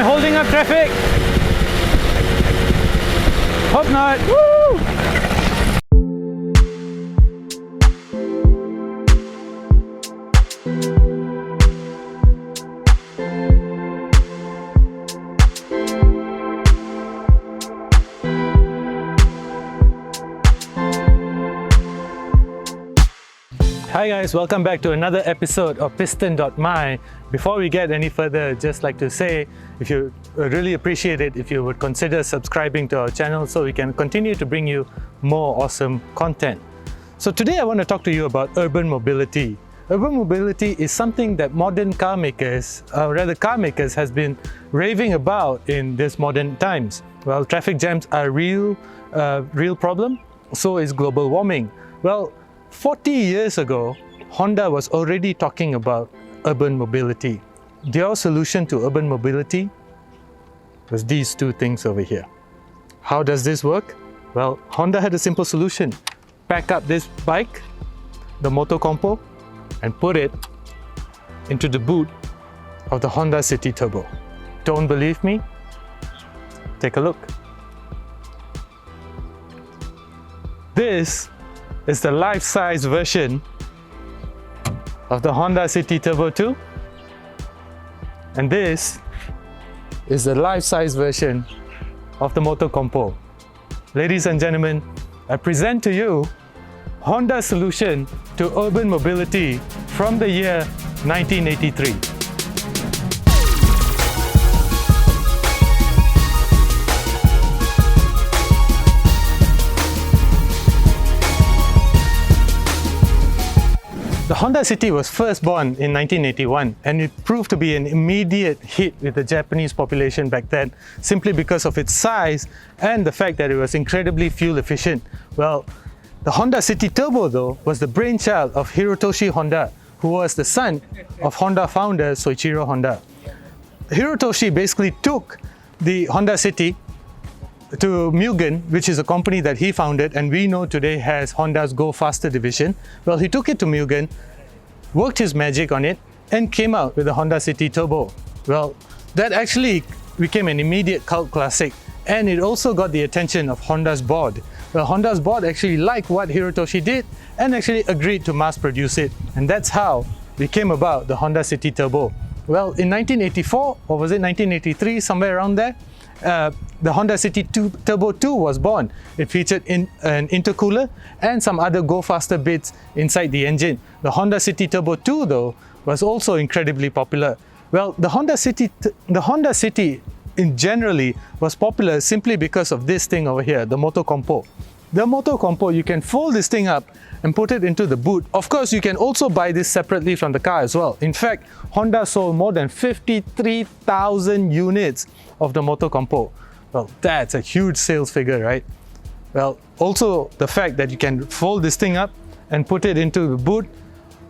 I holding up traffic? Hope not. Woo! Hi guys, welcome back to another episode of Piston.my. Before we get any further, just like to say, if you really appreciate it, if you would consider subscribing to our channel so we can continue to bring you more awesome content. So today I want to talk to you about urban mobility. Urban mobility is something that modern car makers, car makers has been raving about in these modern times. Well, traffic jams are a real problem, so is global warming. Well, 40 years ago, Honda was already talking about urban mobility. Their solution to urban mobility was these two things over here. How does this work? Well, Honda had a simple solution. Pack up this bike, the MotoCompo, and put it into the boot of the Honda City Turbo. Don't believe me? Take a look. This is the life-size version of the Honda City Turbo 2, and this is the life-size version of the MotoCompo. Ladies and gentlemen, I present to you Honda's solution to urban mobility from the year 1983. The Honda City was first born in 1981 and it proved to be an immediate hit with the Japanese population back then simply because of its size and the fact that it was incredibly fuel efficient. Well, the Honda City Turbo though was the brainchild of Hirotoshi Honda, who was the son of Honda founder Soichiro Honda. Hirotoshi basically took the Honda City to Mugen, which is a company that he founded and we know today has Honda's Go Faster division. Well, he took it to Mugen, worked his magic on it and came out with the Honda City Turbo. Well, that actually became an immediate cult classic and it also got the attention of Honda's board. Well, Honda's board actually liked what Hirotoshi did and actually agreed to mass produce it, and that's how we came about the Honda City Turbo. Well, in 1984, or was it 1983, somewhere around there, the Honda City Turbo 2 was born. It featured an intercooler and some other go faster bits inside the engine. The Honda City Turbo 2 though was also incredibly popular. Well, the Honda City in generally was popular simply because of this thing over here, the MotoCompo. The MotoCompo, you can fold this thing up and put it into the boot. Of course, you can also buy this separately from the car as well. In fact, Honda sold more than 53,000 units of the MotoCompo. Well, that's a huge sales figure, right? Well, also the fact that you can fold this thing up and put it into the boot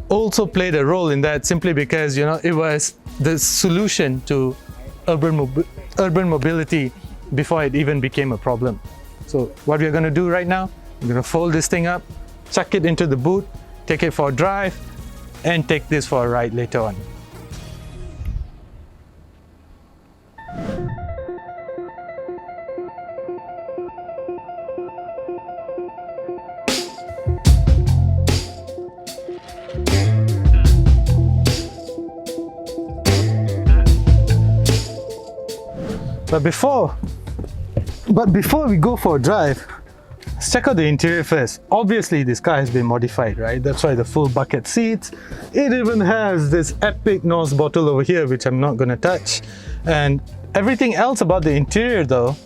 also played a role in that simply because, you know, it was the solution to urban mobility before it even became a problem. So what we're going to do right now, we're going to fold this thing up, chuck it into the boot, take it for a drive, and take this for a ride later on. But before we go for a drive, let's check out the interior first. Obviously, this car has been modified, right? That's why the full bucket seats. It even has this epic nose bottle over here, which I'm not gonna touch. And everything else about the interior though,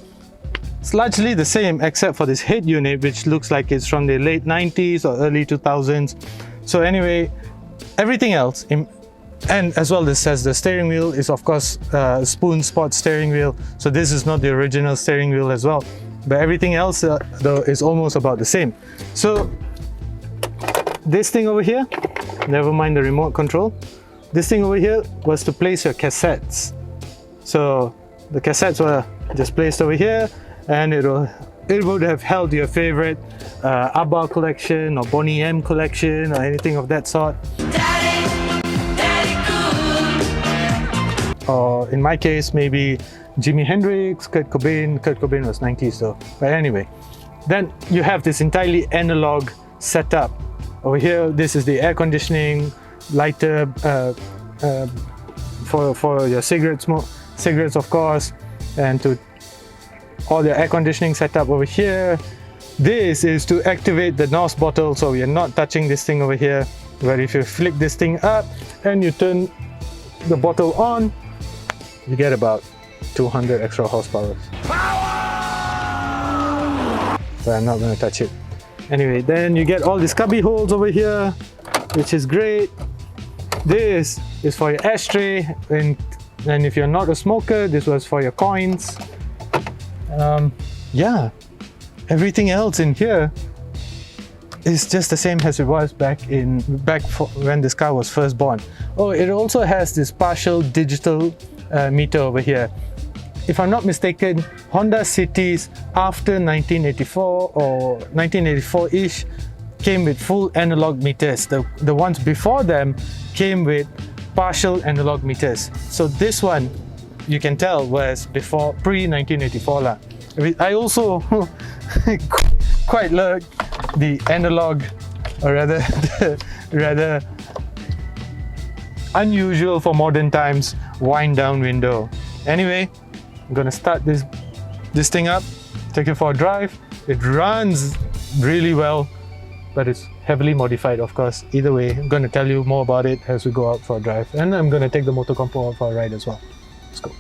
it's largely the same except for this head unit, which looks like it's from the late 90s or early 2000s. So anyway, everything else, and as well, this says the steering wheel is of course spoon spot steering wheel, so this is not the original steering wheel as well, but everything else though is almost about the same. So this thing over here, never mind the remote control, this thing over here was to place your cassettes. So the cassettes were just placed over here and it would have held your favorite ABBA collection or Boney M collection or anything of that sort. or in my case, maybe Jimi Hendrix, Kurt Cobain. Kurt Cobain was 90s though. But anyway, then you have this entirely analog setup. Over here, this is the air conditioning, lighter for your cigarettes of course, and to all your air conditioning setup over here. This is to activate the NOS bottle, so we are not touching this thing over here. But if you flick this thing up and you turn the bottle on, you get about 200 extra horsepower. So I'm not going to touch it. Anyway, then you get all these cubby holes over here, which is great. This is for your ashtray, and if you're not a smoker, this was for your coins. Yeah, everything else in here is just the same as it was back when this car was first born. Oh, it also has this partial digital meter over here. If I'm not mistaken, Honda Cities after 1984 or 1984-ish came with full analog meters. The ones before them came with partial analog meters. So this one, you can tell, was before pre-1984 lah. I also quite like the analog, or rather unusual for modern times, wind down window. Anyway, I'm gonna start this thing up, take it for a drive. It runs really well, but it's heavily modified, of course. Either way, I'm gonna tell you more about it as we go out for a drive, and I'm gonna take the MotoCompo out for a ride as well. Let's go.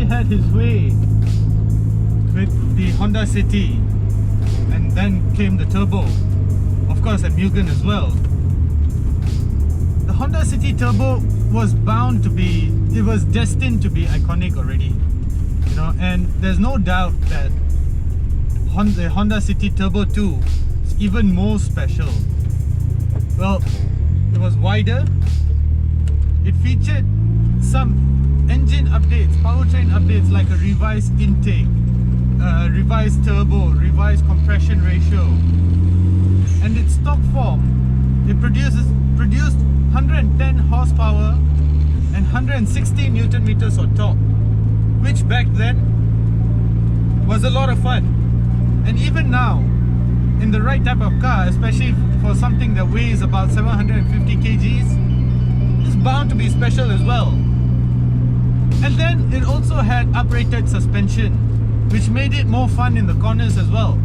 Had his way with the Honda City, and then came the Turbo, of course, and Mugen as well. The Honda City Turbo was bound to be, it was destined to be iconic already, you know, and there's no doubt that the Honda City Turbo 2 is even more special. Well, it was wider, it featured some engine updates, powertrain updates like a revised intake, revised turbo, revised compression ratio, and its stock form, it produced 110 horsepower and 160 Newton meters of torque, which back then was a lot of fun. And even now, in the right type of car, especially for something that weighs about 750 kgs, it's bound to be special as well. And then it also had uprated suspension, which made it more fun in the corners as well.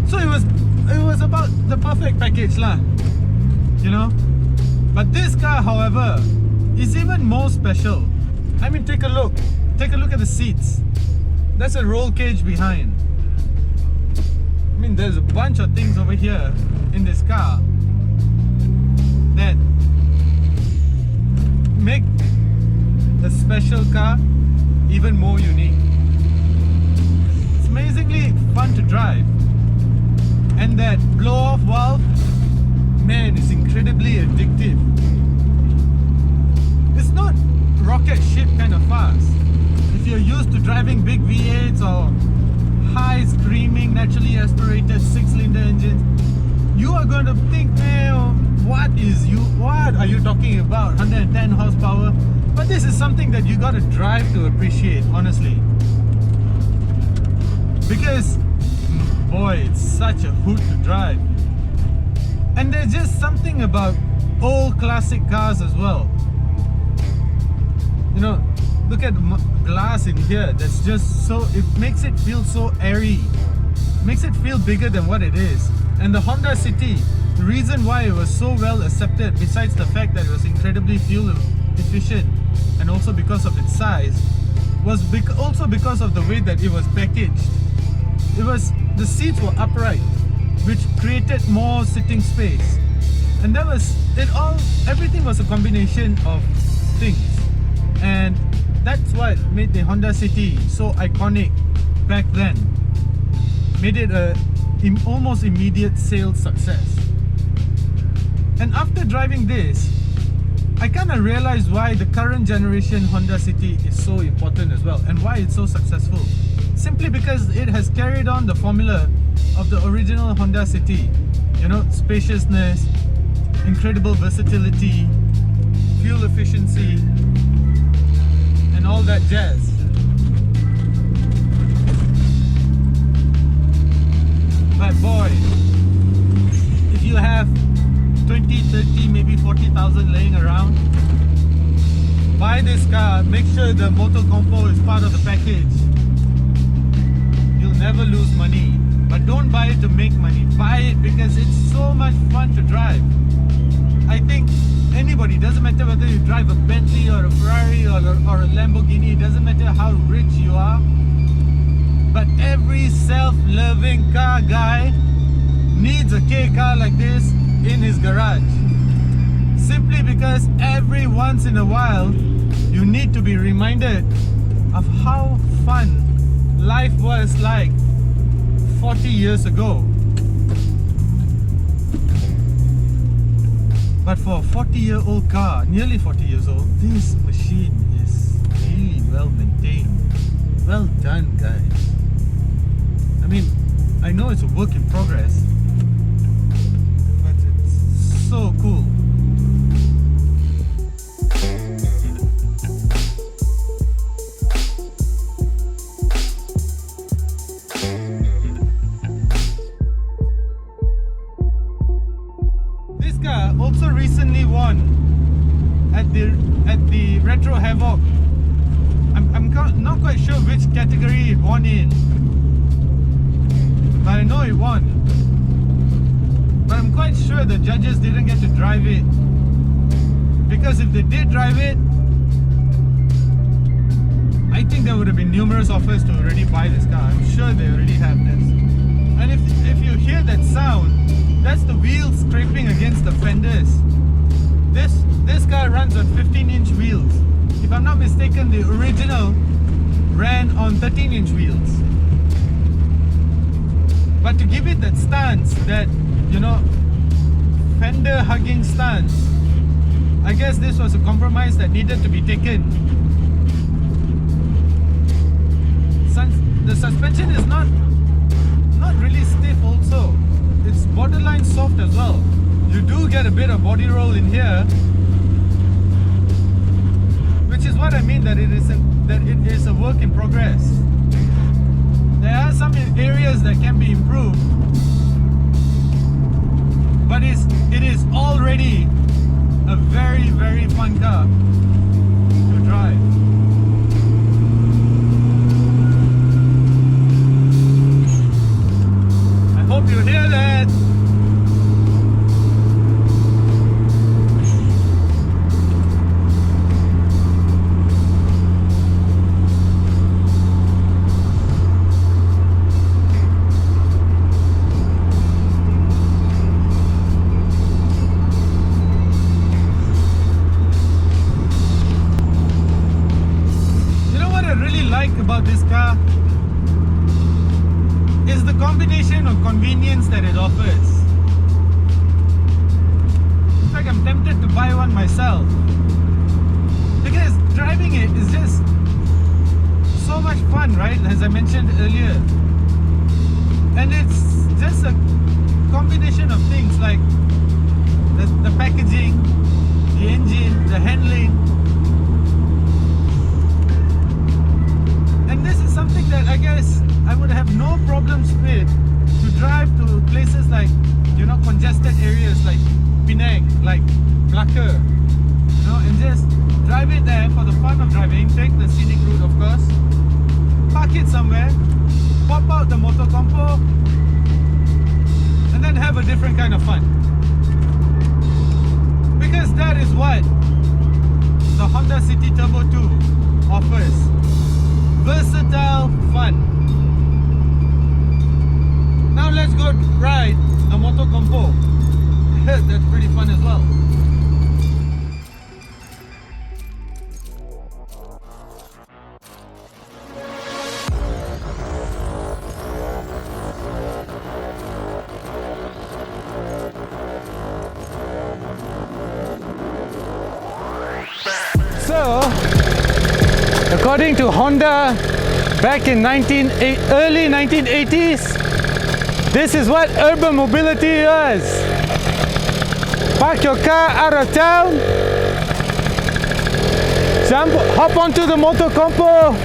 So it was about the perfect package lah, you know. But this car, however, is even more special. I mean, take a look at the seats. There's a roll cage behind. I mean, there's a bunch of things over here in this car that make the special car even more unique. It's amazingly fun to drive, and that blow-off valve, man, is incredibly addictive. It's not rocket ship kind of fast. If you're used to driving big V8s or high screaming naturally aspirated 6-cylinder engines, you are going to think, man, what are you talking about? 110 horsepower? But this is something that you gotta drive to appreciate, honestly. Because, boy, it's such a hoot to drive. And there's just something about old classic cars as well. You know, look at the glass in here. That's just so, it makes it feel so airy. It makes it feel bigger than what it is. And the Honda City, the reason why it was so well accepted, besides the fact that it was incredibly fuel efficient, and also because of its size, was also because of the way that it was packaged. The seats were upright, which created more sitting space, and that was it. Everything was a combination of things, and that's what made the Honda City so iconic back then. Made it a almost immediate sales success. And after driving this, I kind of realized why the current generation Honda City is so important as well, and why it's so successful. Simply because it has carried on the formula of the original Honda City. You know, spaciousness, incredible versatility, fuel efficiency, and all that jazz. But boy, if you have 20, 30, maybe 40,000 laying around, buy this car. Make sure the MotoCompo is part of the package. You'll never lose money. But don't buy it to make money. Buy it because it's so much fun to drive. I think anybody, doesn't matter whether you drive a Bentley or a Ferrari or a Lamborghini, it doesn't matter how rich you are, but every self-loving car guy needs a K car like this in his garage. Simply because every once in a while you need to be reminded of how fun life was like 40 years ago. But for a 40-year-old car, nearly 40 years old, this machine is really well maintained. Well done, guys. I mean, I know it's a work in progress, but it's so cool. This car also recently won at the Retro Havoc. I'm not quite sure which category it won in, but I know it won. But I'm quite sure the judges didn't get to drive it, because if they did drive it, I think there would have been numerous offers to already buy this car. I'm sure they already have this. And if you hear that sound, that's the wheels scraping against the fenders. This car runs on 15-inch wheels. If I'm not mistaken, the original ran on 13-inch wheels. But to give it that stance, that, you know, fender hugging stance, I guess this was a compromise that needed to be taken. The suspension is not really stiff also. It's borderline soft as well. You do get a bit of body roll in here, which is what I mean that it is a work in progress. There are some areas that can be improved, but it is already a very, very fun car to drive. I hope you hear that. About this car is the combination of convenience that it offers. In fact, I'm tempted to buy one myself, because driving it is just so much fun, right? As I mentioned earlier. And it's just a combination of things like the packaging, the engine, the handling. And this is something that I guess I would have no problems with to drive to places like, you know, congested areas like Penang, like Melaka, you know, and just drive it there for the fun of driving, take the scenic route of course, park it somewhere, pop out the MotoCompo, and then have a different kind of fun. Because that is what the Honda City Turbo 2 offers. Versatile fun. Now let's go ride the MotoCompo. That's pretty fun as well. According to Honda, back in early 1980s, this is what urban mobility is. Park your car out of town, hop onto the MotoCompo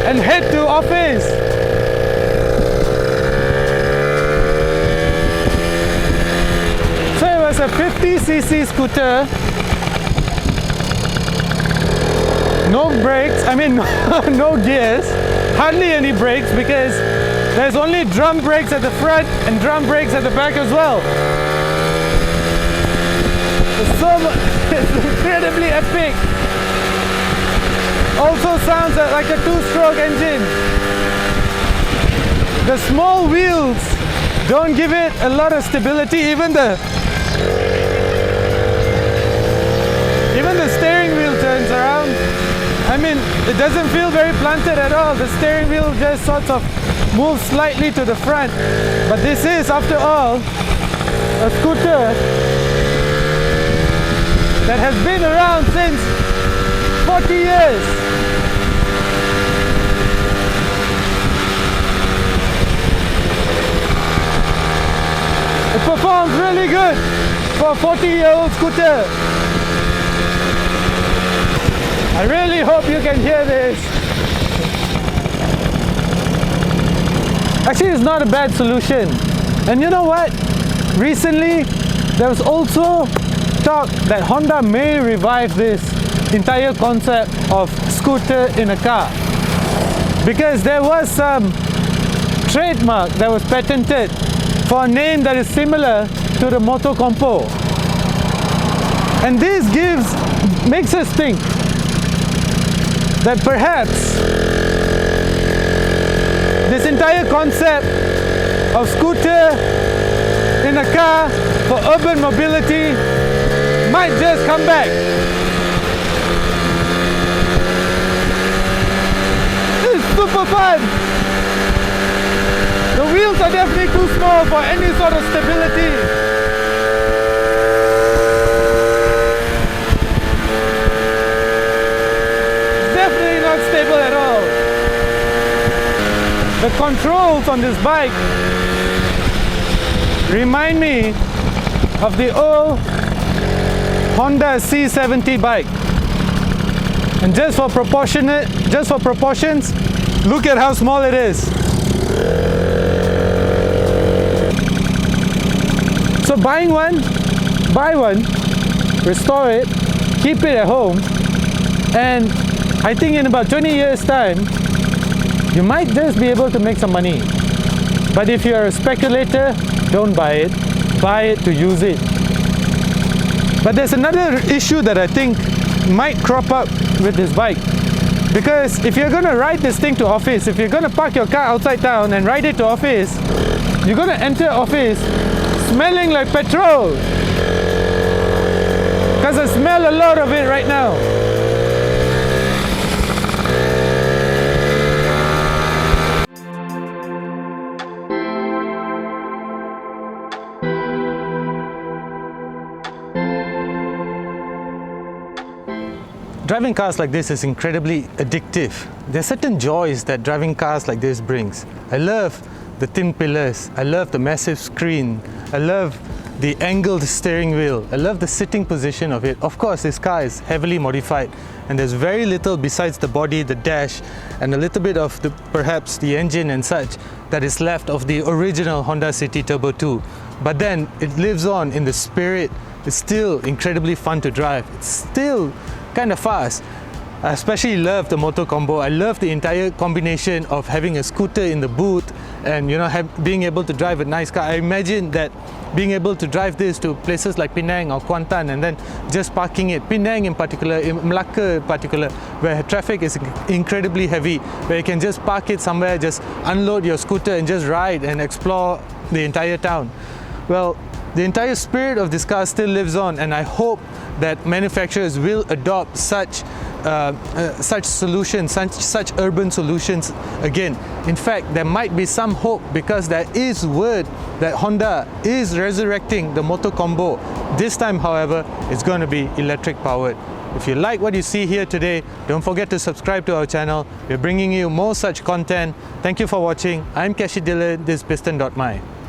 and head to office. So it was a 50cc scooter, no brakes, no gears, hardly any brakes because there's only drum brakes at the front and drum brakes at the back as well. It's incredibly epic. Also sounds like a two-stroke engine. The small wheels don't give it a lot of stability. Even the steering wheel turns around. It doesn't feel very planted at all. The steering wheel just sort of moves slightly to the front. But this is, after all, a scooter that has been around since 40 years. It performs really good for a 40-year-old scooter. I really hope you can hear this. Actually, it's not a bad solution. And you know what? Recently, there was also talk that Honda may revive this entire concept of scooter in a car, because there was some trademark that was patented for a name that is similar to the MotoCompo, and this makes us think that perhaps this entire concept of scooter in a car for urban mobility might just come back. It's super fun. The wheels are definitely too small for any sort of stability. It's definitely not stable at all. The controls on this bike remind me of the old Honda C70 bike. And just for proportions, look at how small it is. So buy one, restore it, keep it at home, and I think in about 20 years time, you might just be able to make some money. But if you're a speculator, don't buy it to use it. But there's another issue that I think might crop up with this bike, because if you're going to ride this thing to office, if you're going to park your car outside town and ride it to office, you're going to enter office smelling like petrol, because I smell a lot of it right now. Driving cars like this is incredibly addictive. There are certain joys that driving cars like this brings. I love the thin pillars, I love the massive screen, I love the angled steering wheel, I love the sitting position of it. Of course, this car is heavily modified and there's very little besides the body, the dash, and a little bit of perhaps the engine and such that is left of the original Honda City Turbo 2. But then it lives on in the spirit. It's still incredibly fun to drive. It's still kind of fast. I especially love the MotoCompo. I love the entire combination of having a scooter in the boot and being able to drive a nice car. I imagine that being able to drive this to places like Penang or Kuantan and then just parking it, Penang in particular, in Malacca in particular, where traffic is incredibly heavy, where you can just park it somewhere, just unload your scooter and just ride and explore the entire town. Well, the entire spirit of this car still lives on, and I hope that manufacturers will adopt such such solutions, such urban solutions again. In fact, there might be some hope, because there is word that Honda is resurrecting the MotoCompo. This time, however, it's going to be electric powered. If you like what you see here today, don't forget to subscribe to our channel. We're bringing you more such content. Thank you for watching. I'm Kashi Dillon, this is Piston.my.